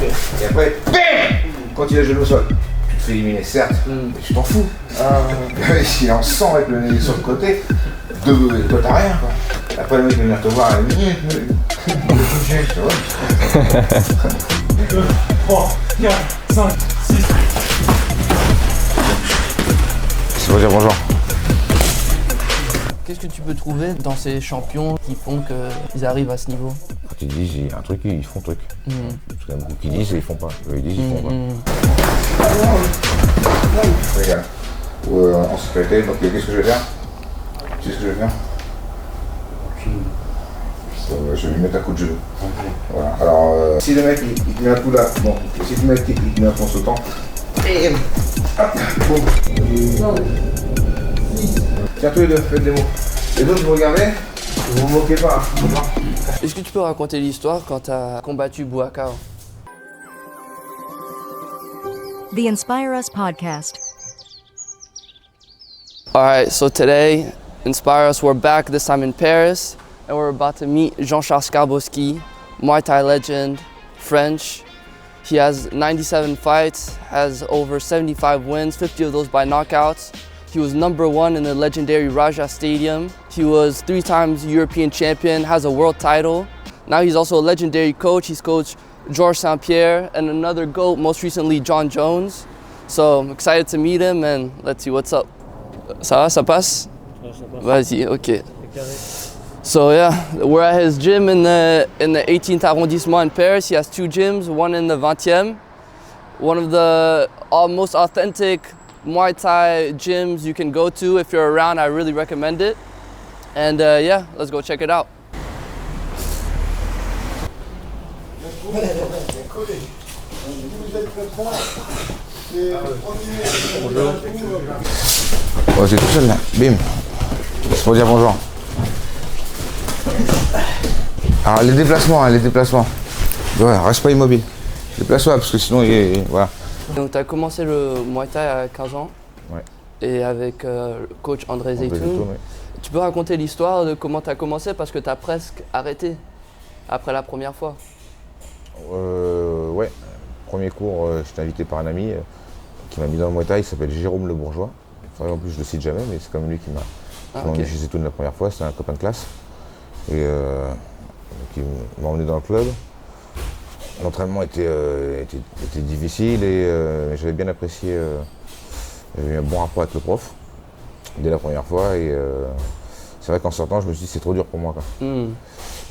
Et après, BAM! Quand il a le genou au sol, tu te fais éliminer, certes, mais tu t'en fous. S'il est en sang avec le nez sur le côté, toi t'as rien quoi. Après le mec va venir te voir et il va bouger, tu vois. 2, 3, 4, 5, 6. C'est pour dire bonjour. Qu'est-ce que tu peux trouver dans ces champions qui font qu'ils arrivent à ce niveau? Quand ils disent il y a un truc, ils font le truc. Parce qu'il y a beaucoup qui disent et ils font pas. Ils disent ils font pas. Regarde. En sécurité, donc qu'est-ce que je vais faire? Tu sais ce que je vais faire? Je vais lui mettre un coup de genou. Voilà. Alors, si le mec il te met un coup là, bon, si le mec il te met un coup sautant, et hop, boum. Tiens tous les deux, faites des mots. Les autres vous regardez, vous vous moquez pas. Est-ce que tu peux raconter l'histoire quand tu as combattu Boubacar? The Inspire Us podcast. Alright, so today, Inspire Us, we're back, this time in Paris, and we're about to meet Jean-Charles Skarbowski, Muay Thai legend, French. He has 97 fights, has over 75 wins, 50 of those by knockouts. He was #1 in the legendary Raja Stadium. He was 3 times European champion, has a world title. Now he's also a legendary coach. He's coached Georges St-Pierre and another GOAT, most recently John Jones. So I'm excited to meet him and let's see what's up. Ça va, ça passe? Vas-y, ok. So yeah, we're at his gym in the 18th arrondissement in Paris. He has 2 gyms, one in the 20e. One of the most authentic Muay Thai gyms you can go to. If you're around, I really recommend it. And yeah, let's go check it out. Oh, c'est tout seul là, bim. C'est pour dire bonjour. Alors les déplacements. Ouais, reste pas immobile. Déplace-toi parce que sinon voilà. Donc tu as commencé le Muay Thai à 15 ans. Ouais. Et avec le coach André Zeytoun. Ouais. Tu peux raconter l'histoire de comment tu as commencé parce que tu as presque arrêté après la première fois. Ouais. Premier cours, j'étais invité par un ami qui m'a mis dans le Muay Thai, il s'appelle Jérôme Le Bourgeois. Enfin, en plus je le cite jamais, mais c'est comme lui qui m'a emmené chez Zeytoun la première fois, c'était un copain de classe. Et donc il m'a emmené dans le club. L'entraînement était difficile et j'avais bien apprécié, j'avais eu un bon rapport avec le prof dès la première fois et c'est vrai qu'en sortant je me suis dit c'est trop dur pour moi quoi.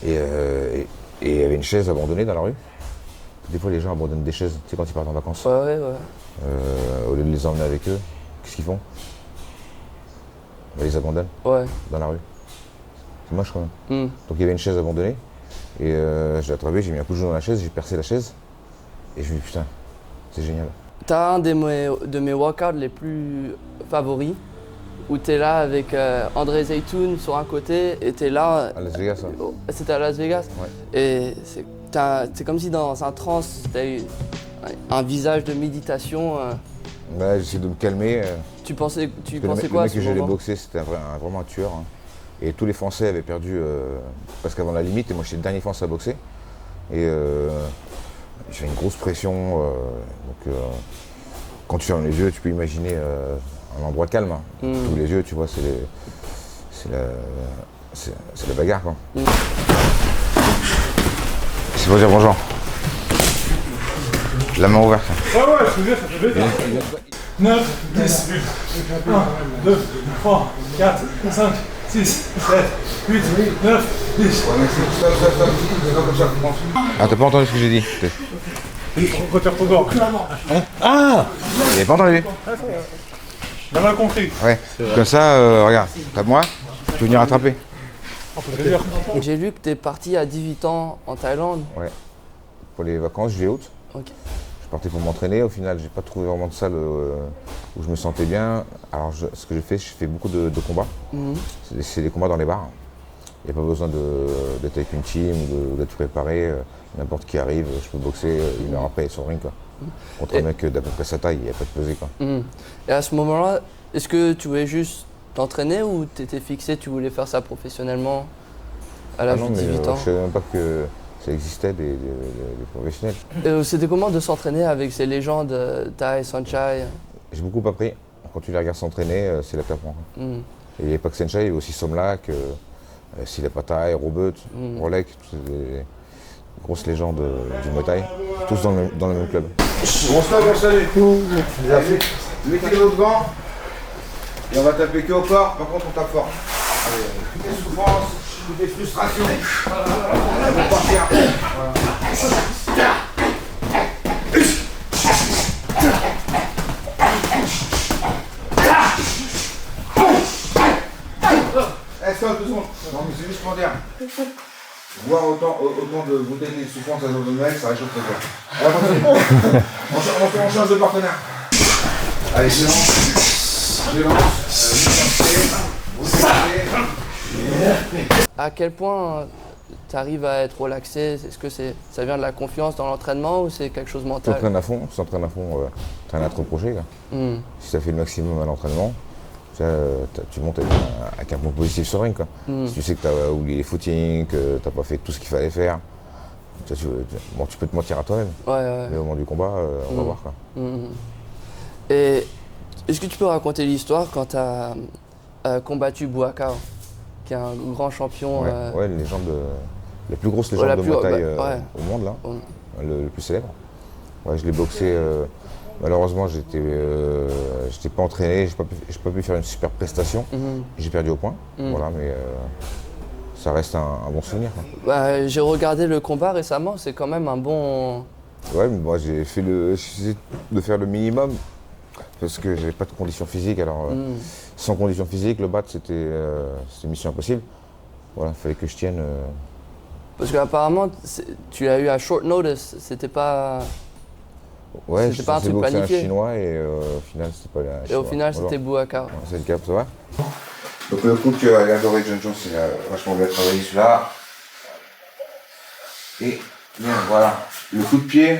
Et il y avait une chaise abandonnée dans la rue. Des fois les gens abandonnent des chaises, tu sais quand ils partent en vacances. Ouais. Au lieu de les emmener avec eux, qu'est-ce qu'ils font? Ils les abandonnent dans la rue. C'est moche quand même. Donc il y avait une chaise abandonnée. Et je l'ai attrapé, j'ai mis un coup de genou dans la chaise, j'ai percé la chaise et je me dis putain, c'est génial. T'as un de mes workouts les plus favoris où t'es là avec André Zeytoun sur un côté et t'es là. À Las Vegas, hein. C'était à Las Vegas. Ouais. Et c'est comme si dans un trance, t'as eu un visage de méditation. Ouais, j'essaie de me calmer. Tu pensais quoi Le mec que j'allais boxer, c'était vraiment un tueur. Hein. Et tous les Français avaient perdu presque avant la limite et moi j'étais le dernier Français à boxer. Et j'avais une grosse pression. Donc quand tu fermes les yeux, tu peux imaginer un endroit calme. Hein. Tous les yeux, tu vois, c'est la bagarre quoi. C'est pour dire bonjour. La main ouverte. Ouais, je te dis, ça fait plaisir. 9, 10, 1, 2, 3, 4, 5, 6, 7, 8, 9, 10. Ouais, mais c'est comme ça. Ah, t'as pas entendu ce que j'ai dit? Côté trop Ah! Il avait pas entendu? J'ai mal compris. Ouais, comme ça, regarde, près de moi, tu peux venir attraper. Plaisir. J'ai lu que t'es parti à 18 ans en Thaïlande. Ouais, pour les vacances, juillet août. Ok. Je partais pour m'entraîner, au final, j'ai pas trouvé vraiment de salle où je me sentais bien. Alors, ce que je fais beaucoup de combats. C'est des combats dans les bars. Il n'y a pas besoin d'être avec une team ou d'être préparé. N'importe qui arrive, je peux boxer une heure après sur le ring. Quoi. Contre un mec d'à peu près sa taille, il n'y a pas de pesée. Quoi. Et à ce moment-là, est-ce que tu voulais juste t'entraîner ou tu étais fixé, tu voulais faire ça professionnellement à l'âge de 18 ans? Je ne savais même pas que ça existait des professionnels. C'était comment de s'entraîner avec ces légendes, Tai, Saenchai? J'ai beaucoup appris. Quand tu les regardes s'entraîner, c'est là que tu apprends. Et il n'y avait pas que Saenchai, il y avait aussi Somlak, Sile Patai, Robert, Rolek, des grosses légendes du Muay Thai, tous dans le même club. Bonsoir, salut. Mettez l'autre gant et on va taper que au corps, par contre on tape fort. Allez, toutes les souffrances, toutes les frustrations. On va partir. Stop, 2 secondes. Non mais c'est juste pour dire. Voir autant de bouteilles de souffrance à zone de mec, ça réchauffe le corps. Allez, continue. On change de partenaire. Allez, je lance. À quel point tu arrives à être relaxé? Est-ce que ça vient de la confiance dans l'entraînement ou c'est quelque chose de Tu mental? t'entraînes à fond, tu n'as rien à te reprocher. Si tu as fait le maximum à l'entraînement, tu montes avec un point positif sur le ring. Si tu sais que tu as oublié les footings, que tu n'as pas fait tout ce qu'il fallait faire, tu peux te mentir à toi-même. Mais au moment du combat, on va voir. Et est-ce que tu peux raconter l'histoire quand tu as combattu Buakaw, qui est un grand champion? Ouais, une légende, la plus grosse légende de Muay Thai au monde, là, le plus célèbre. Ouais, je l'ai boxé. Malheureusement, j'étais pas entraîné, j'ai pas pu faire une super prestation. J'ai perdu au point, voilà, mais ça reste un bon souvenir. J'ai regardé le combat récemment, c'est quand même un bon... Ouais, mais moi j'ai essayé de faire le minimum parce que j'avais pas de conditions physiques. Alors, sans conditions physiques, le battre c'était mission impossible. Voilà, il fallait que je tienne. Parce qu'apparemment, tu l'as eu à short notice, c'était pas... Ouais, c'était pas un truc boxé planifié. un Chinois et au final c'était pas la Et au final c'était Buakaw. C'est le cas, ça va. Donc le coup que a adoré John Jones, c'est vachement bien travaillé celui-là. Et bien voilà, le coup de pied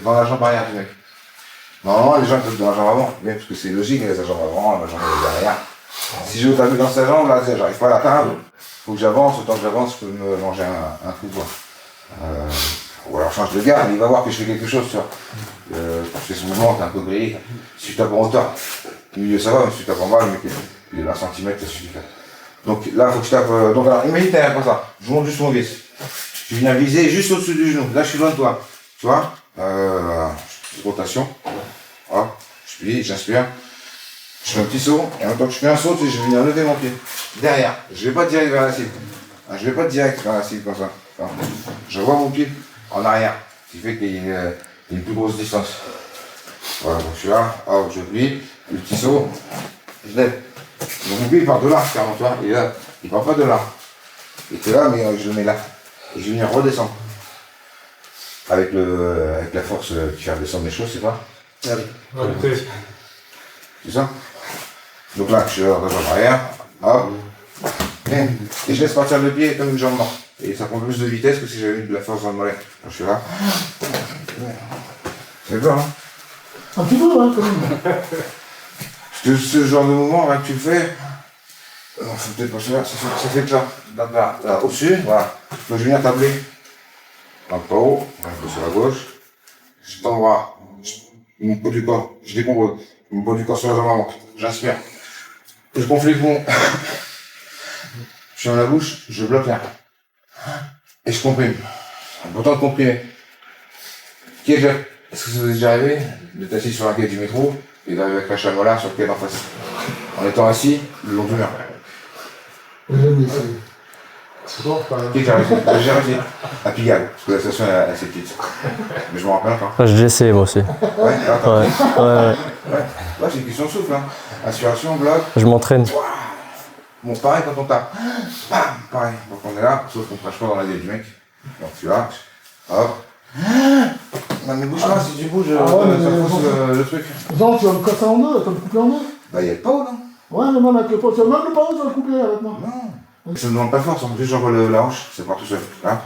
dans la jambe arrière du mec. Normalement les gens peuvent dans la jambe avant, bien parce que c'est logique, il y a sa jambe avant, la jambe derrière. Si je veux taper dans sa jambe, là j'arrive pas à l'atteindre, faut que j'avance, autant que j'avance, je peux me manger un coup de poing. Ou alors change de garde, il va voir que je fais quelque chose, tu vois. Je fais ce mouvement, t'es un peu grillé. Si tu tapes en hauteur, au milieu ça va, mais si tu tapes en bas, le mec il est à 1 cm, ça suffit. Donc là, il faut que je tape. Donc alors, imagine derrière comme ça, je monte juste mon vis. Je viens viser juste au-dessus du genou. Là, je suis loin de toi. Tu vois rotation. Voilà. Je plie, j'inspire. Je fais un petit saut, et en même temps que je fais un saut, je vais venir lever mon pied. Derrière. Je vais pas direct vers la cible. Je vais pas direct vers la cible comme ça. Enfin, je vois mon pied en arrière, ce qui fait qu'il y a une plus grosse distance. Voilà, donc je suis là, hop, je plie, le petit saut, je lève. Donc mon pied il part de là, carrément, tu vois, et là, il part pas de là. Il était là, mais je le mets là. Et je vais venir redescendre. Avec la force qui fait redescendre les choses, c'est pas? C'est ça? Donc là, je suis dans la jambe arrière, hop, et je laisse partir le pied comme une jambe morte. Et ça prend plus de vitesse que si j'avais eu de la force dans le mollet. Je suis là. C'est bien, hein? Un petit peu, hein, quand même. Ce genre de mouvement, là, que tu le fais, faut peut-être pas se faire, ça fait que là, au-dessus, voilà. Donc je viens tabler. Donc pas haut, un peu sur la gauche. Je tends le bras, mon poids du corps, je décompose. Mon poids du corps sur la jambe avant. J'inspire. Je gonfle les poumons. Je suis dans la bouche, je bloque l'air. Et je comprime. Important de comprimer. Est-ce que ça vous est déjà arrivé d'être assis sur un quai du métro et d'arriver avec la chamois sur le quai d'en face? En étant assis le long du mur. C'est bon, pas... Qui j'ai réussi à Pigalle, parce que la station est assez petite. Mais je m'en rappelle encore. Je l'ai essayé moi aussi. Ouais, attends. Ouais. Ouais, c'est une question de souffle. Hein. Inspiration, bloc. Je m'entraîne. Bon, pareil quand on tape. Bam, pareil. Donc on est là, sauf qu'on ne crache pas dans la gueule du mec. Donc tu là, hop. Non mais bouge pas, si tu bouges, ça fausse le truc. Non, tu vas me casser en deux, tu vas me couper en deux. Bah y'a le pot, non? Ouais, mais même avec le pot, même le pot, tu vas le couper avec moi. Non. Ça ne demande pas de force, en plus j'envoie la hanche, c'est pas tout seul. Hein?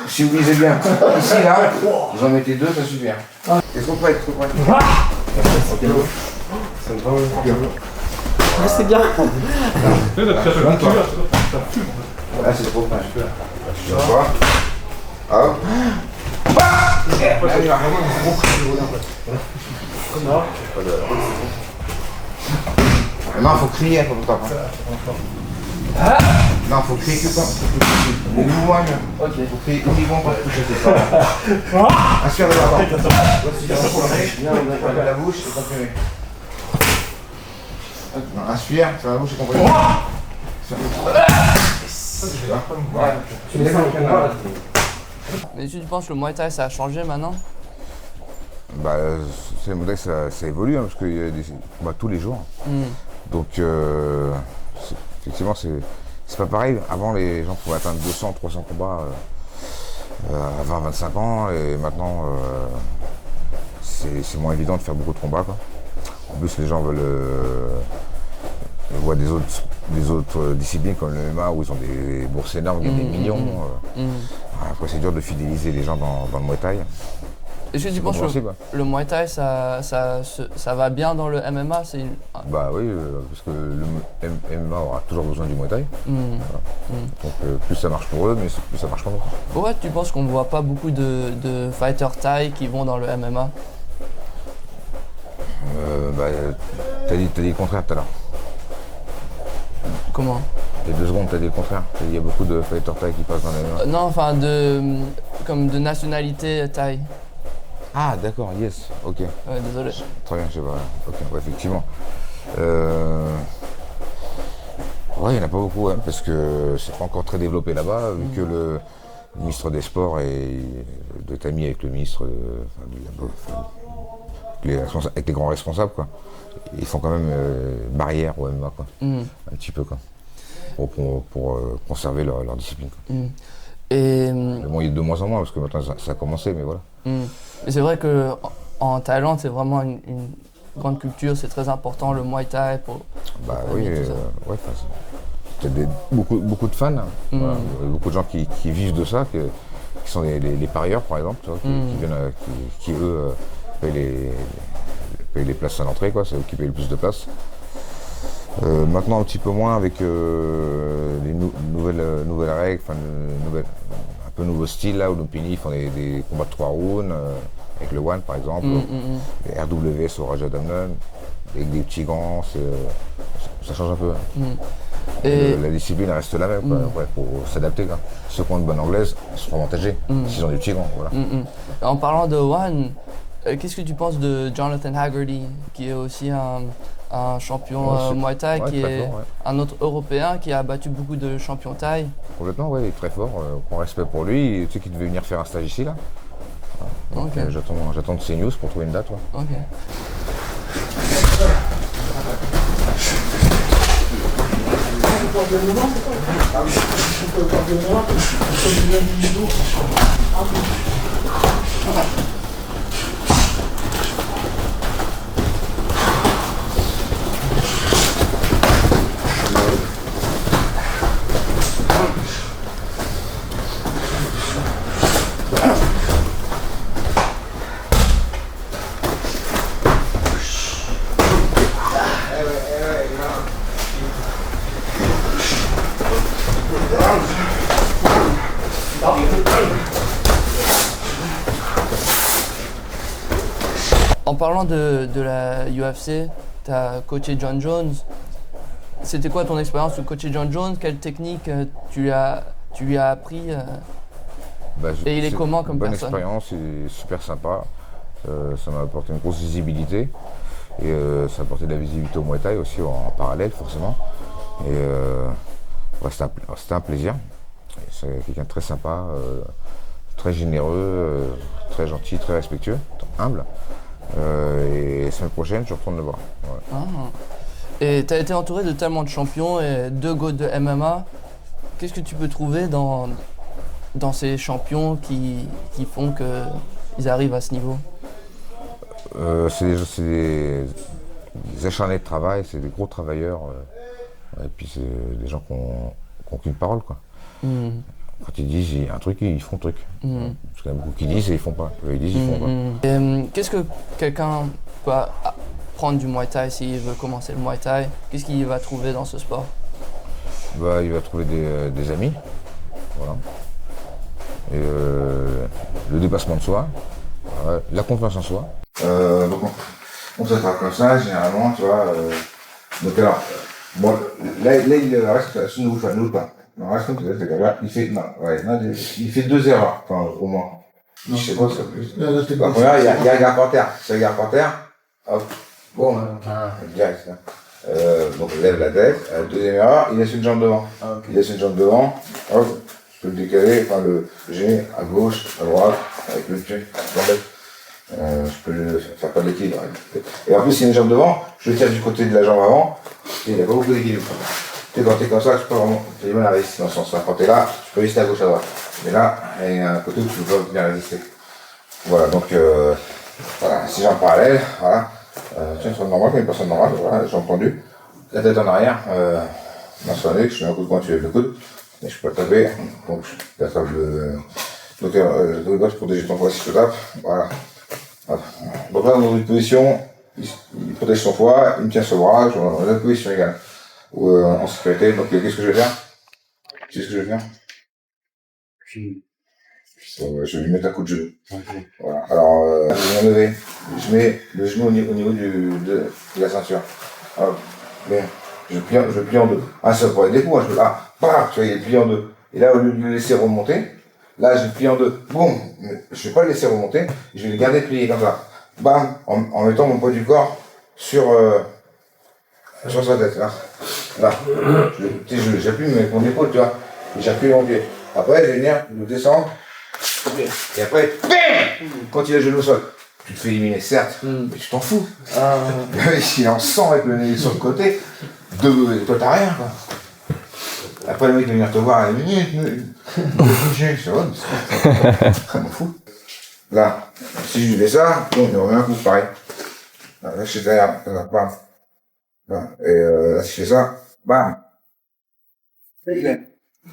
Si vous lisez bien, ici là, vous en mettez 2, ça suffit. Hein. T'es trop près, trop près. Restez bien. Tu sais, t'as fait un Là, c'est trop fin, je peux. Tu vois quoi? Ah hop. Non, faut crier pour le temps. Non, faut crier que ça. Les mouvements, ok. Faut crier uniquement pour toucher tes pas. Inspire de l'avant. Ferme la bouche et comprimez. Non, inspire, ferme la bouche et comprimez. Mais tu penses que le Muay Thai ça a changé maintenant? Bah, le Muay Thai ça évolue hein, parce qu'il y a des combats tous les jours. Donc effectivement c'est pas pareil. Avant les gens pouvaient atteindre 200, 300 combats à 20-25 ans et maintenant c'est moins évident de faire beaucoup de combats quoi. En plus les gens voient des autres disciplines comme le MMA où ils ont des bourses énormes, des millions. Après c'est dur de fidéliser les gens dans le Muay Thai. Est-ce que tu penses que le Muay Thai ça va bien dans le MMA? Bah oui, parce que le MMA aura toujours besoin du Muay Thai. Voilà. Donc plus ça marche pour eux, mais plus ça marche pour nous. Pourquoi tu penses qu'on ne voit pas beaucoup de fighters Thai qui vont dans le MMA? Bah, t'as dit le contraire tout à l'heure. Comment? Il y a 2 secondes, t'as dit le contraire. Il y a beaucoup de fighters Thai qui passent dans le MMA. Non, enfin comme de nationalité Thai. Ah d'accord, yes, ok. Ouais, désolé. Très bien, je sais pas. Ok, ouais, effectivement. Ouais, il n'y en a pas beaucoup, hein, parce que c'est pas encore très développé là-bas, vu que le ministre des Sports est ami avec le ministre avec les grands responsables, quoi. Ils font quand même barrière au MMA, quoi. Un petit peu, quoi. Pour conserver leur discipline, quoi. Et Mais bon, il y a de moins en moins, parce que maintenant ça a commencé, mais voilà. Mais c'est vrai qu'en Thaïlande, c'est vraiment une grande culture, c'est très important le Muay Thai pour. Bah oui, ouais, t'as beaucoup de fans, hein. Voilà. Il y a beaucoup de gens qui vivent de ça, qui sont les parieurs par exemple, tu vois, qui eux payent les places à l'entrée, quoi, c'est eux qui payent le plus de places. Maintenant un petit peu moins avec les nouvelles règles, un peu nouveau style là où Lumpini font des combats de 3 rounds avec le One par exemple, les RW sur Raja Damnon, avec des petits gants, ça change un peu. Et la discipline reste la même, quoi. Ouais, faut s'adapter. Ceux qui ont une bonne anglaise seront avantagés s'ils ont des petits gants. Voilà. En parlant de One, qu'est-ce que tu penses de Jonathan Haggerty, qui est aussi un champion Muay Thai, qui est fort, un autre Européen qui a battu beaucoup de champions Thaï? Complètement, oui, il est très fort. Grand respect pour lui. Tu sais qu'il devait venir faire un stage ici, là. Donc, j'attends de ces news pour trouver une date. Ouais. Ok. En parlant de la UFC, tu as coaché John Jones. C'était quoi ton expérience de coacher John Jones? Quelle technique tu lui as appris et il est comment comme personne? Bonne expérience, il est super sympa. Ça m'a apporté une grosse visibilité. Et ça a apporté de la visibilité au Muay Thai aussi en parallèle forcément. Et c'était un plaisir. C'est quelqu'un de très sympa, très généreux, très gentil, très respectueux, humble. Et la semaine prochaine, je retourne le voir. Ouais. Ah. Et tu as été entouré de tellement de champions et 2 GOAT de MMA. Qu'est-ce que tu peux trouver dans ces champions qui font qu'ils arrivent à ce niveau? C'est des acharnés de travail, c'est des gros travailleurs. Et puis c'est des gens qui n'ont aucune parole, quoi. Quand ils disent il y a un truc, ils font le truc. Parce qu'il y en a beaucoup qui disent et ils font pas. Ils disent, ils font pas. Qu'est-ce que quelqu'un peut apprendre du Muay Thai s'il veut commencer le Muay Thai? Qu'est-ce qu'il va trouver dans ce sport? Bah, il va trouver des amis, voilà. Et le dépassement de soi, la confiance en soi. Donc on se traite comme ça, généralement, tu vois. Donc alors, bon, là il reste sur nous pas. Non, reste comme ça, ce gars-là, il fait 2 erreurs, enfin, au moins. Je sais pas, ça plus. La première, il y a un gars par terre. C'est un gars par terre, hop, bon, direct, là. Donc il lève la tête. Deuxième erreur, il laisse une jambe devant. Il laisse une jambe devant, hop, je peux le décaler, enfin le gérer à gauche, à droite, avec le pied, je peux le faire pas de l'équilibre. Et en plus, s'il y a une jambe devant, je le tire du côté de la jambe avant, et il n'y a pas beaucoup d'équilibre. Tu sais, quand t'es comme ça, tu peux vraiment, t'as du mal à résister dans ce sens-là. Quand t'es là, tu peux résister à gauche, à droite. Mais là, il y a un côté où tu peux pas bien résister. Voilà, donc, voilà, 6 jambes parallèles, voilà. Tiens, c'est normal, comme une personne normale, voilà, jambes tendues. La tête en arrière, main sur la nuque, je mets un coup de poing, tu lèves le coude. Et je peux le taper, donc je tape le gauche pour protéger ton foie si je te tape, voilà. Donc là, dans une position, il protège son foie, il me tient sur le bras, je suis dans une position égale. Ou en sécurité, donc qu'est-ce que je vais faire? Tu sais ce que je vais faire? Je vais lui mettre un coup de genou. Okay. Voilà. Alors, je vais me lever, je mets le genou au niveau de la ceinture. Alors, bien. Je plie en deux. Ah, ça pourrait être des coups, hein, tu vois, il est plié en deux. Et là, au lieu de le laisser remonter, là, je le plie en deux. Boum! Je vais pas le laisser remonter, je vais le garder plié comme ça. Bam! En mettant mon poids du corps sur sa tête, là. Là. J'appuie avec mon épaule, tu vois. Et j'appuie mon pied. Après, je vais venir le descendre. Et après, BAM! Quand il a le genou au sol. Tu te fais éliminer, certes, mais tu t'en fous. S'il est en sang avec le nez sur le côté, toi t'as rien, quoi. Après le mec va venir te voir à une minute, c'est vrai, je m'en fous. Là, si je lui fais ça, bon, il remet un coup, pareil. Là, je suis derrière, bam. Et là, si je fais ça, bam.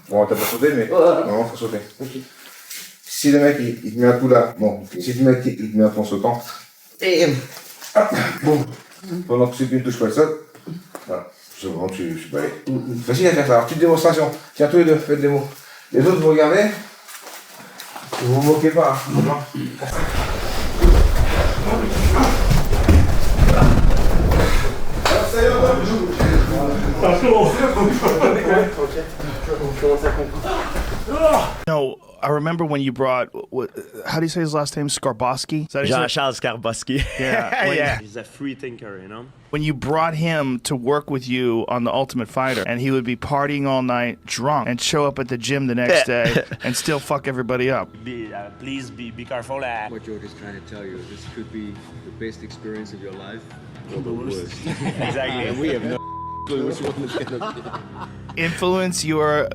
Bon, t'as pas sauté, mais non, faut sauter. Okay. Si le mec il te met un coup là, bon, si le mec il te met un coup en sautant, et bon, pendant que tu ne touches pas le sol, voilà, c'est bon, je suis balai. Facile à faire ça. Alors, petite démonstration, tiens tous les deux, faites des mots. Les autres vous regardez, vous vous moquez pas, hein. No, I remember when you brought, how do you say his last name? Skarbowski? Jean-Charles Skarbowski. Yeah. Yeah. He's a free thinker, you know? When you brought him to work with you on The Ultimate Fighter, and he would be partying all night, drunk, and show up at the gym the next day and still fuck everybody up. Please be careful. What George is trying to tell you is this could be the best experience of your life or the worst. Exactly. And we have no clue which one is going to be. Influence your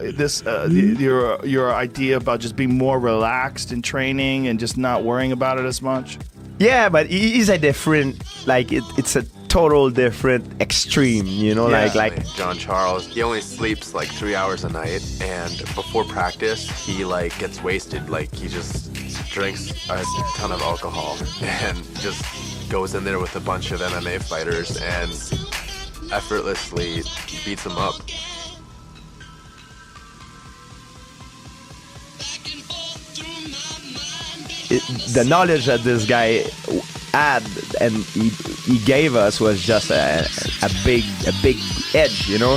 your idea about just being more relaxed in training and just not worrying about it as much? Yeah, but he's a different, like it's a total different extreme, you know, Yeah. like John Charles, he only sleeps like 3 hours a night, and before practice he like gets wasted, like he just drinks a ton of alcohol and just goes in there with a bunch of MMA fighters and effortlessly beats them up. the knowledge that this guy had and he gave us was just a big edge, you know.